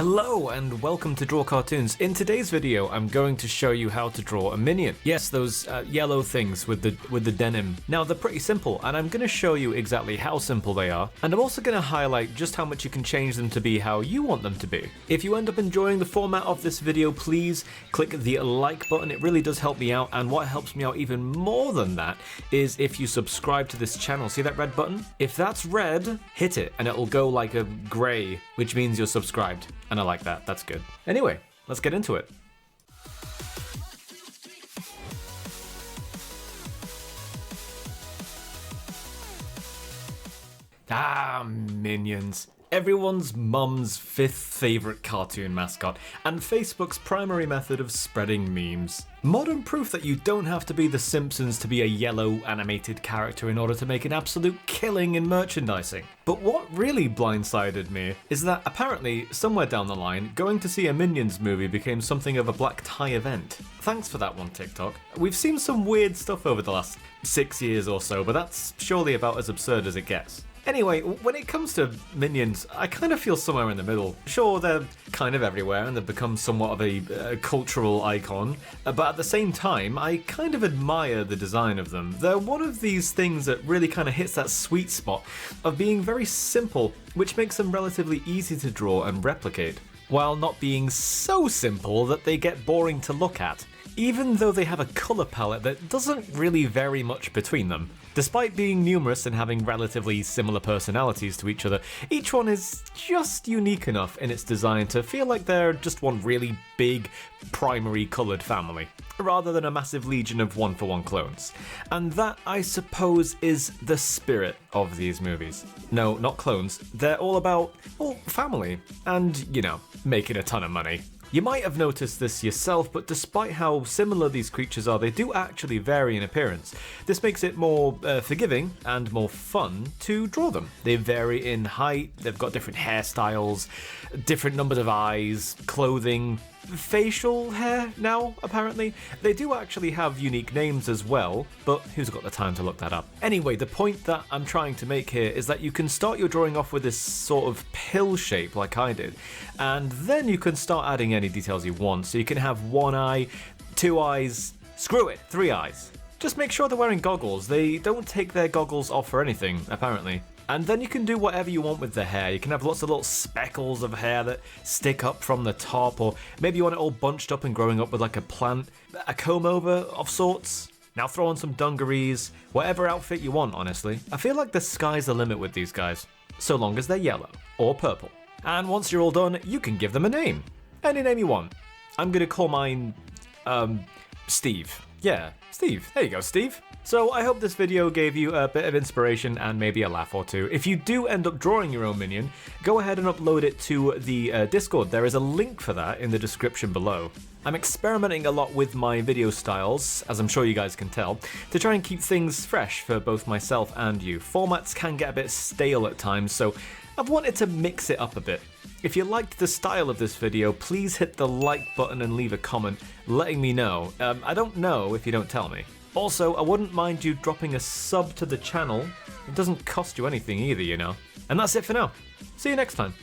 Hello and welcome to Draw Cartoons. In today's video, I'm going to show you how to draw a minion. Yes, those yellow things with the denim. Now they're pretty simple, and I'm going to show you exactly how simple they are. And I'm also going to highlight just how much you can change them to be how you want them to be. If you end up enjoying the format of this video, please click the like button. It really does help me out. And what helps me out even more than that is if you subscribe to this channel. See that red button? If that's red, hit it, and it'll go like a gray, which means you're subscribed. And I like that, that's good. Anyway, let's get into it. Minions. Everyone's mum's fifth favourite cartoon mascot, and Facebook's primary method of spreading memes. Modern proof that you don't have to be The Simpsons to be a yellow animated character in order to make an absolute killing in merchandising. But what really blindsided me is that apparently, somewhere down the line, going to see a Minions movie became something of a black tie event. Thanks for that one, TikTok. We've seen some weird stuff over the last 6 years or so, but that's surely about as absurd as it gets. Anyway, when it comes to Minions, I kind of feel somewhere in the middle. Sure, they're kind of everywhere and they've become somewhat of a cultural icon, but at the same time, I kind of admire the design of them. They're one of these things that really kind of hits that sweet spot of being very simple, which makes them relatively easy to draw and replicate, while not being so simple that they get boring to look at, even though they have a colour palette that doesn't really vary much between them. Despite being numerous and having relatively similar personalities to each other, each one is just unique enough in its design to feel like they're just one really big, primary coloured family, rather than a massive legion of one-for-one clones. And that, I suppose, is the spirit of these movies. No, not clones. They're all about, well, family, and, you know, making a ton of money. You might have noticed this yourself, but despite how similar these creatures are, they do actually vary in appearance. This makes it more forgiving and more fun to draw them. They vary in height, they've got different hairstyles, different numbers of eyes, clothing, facial hair now, apparently. They do actually have unique names as well, but who's got the time to look that up? Anyway, the point that I'm trying to make here is that you can start your drawing off with this sort of pill shape like I did, and then you can start adding any details you want. So you can have one eye, two eyes, screw it, three eyes. Just make sure they're wearing goggles. They don't take their goggles off for anything, apparently. And then you can do whatever you want with the hair. You can have lots of little speckles of hair that stick up from the top, or maybe you want it all bunched up and growing up with like a plant, a comb over of sorts. Now throw on some dungarees, whatever outfit you want, honestly. I feel like the sky's the limit with these guys, so long as they're yellow or purple. And once you're all done, you can give them a name. Any name you want. I'm gonna call mine, Steve. Yeah, Steve. There you go, Steve. So I hope this video gave you a bit of inspiration and maybe a laugh or two. If you do end up drawing your own minion, go ahead and upload it to the Discord. There is a link for that in the description below. I'm experimenting a lot with my video styles, as I'm sure you guys can tell, to try and keep things fresh for both myself and you. Formats can get a bit stale at times, so I've wanted to mix it up a bit. If you liked the style of this video, please hit the like button and leave a comment letting me know. I don't know if you don't tell me. Also, I wouldn't mind you dropping a sub to the channel. It doesn't cost you anything either, you know. And that's it for now. See you next time.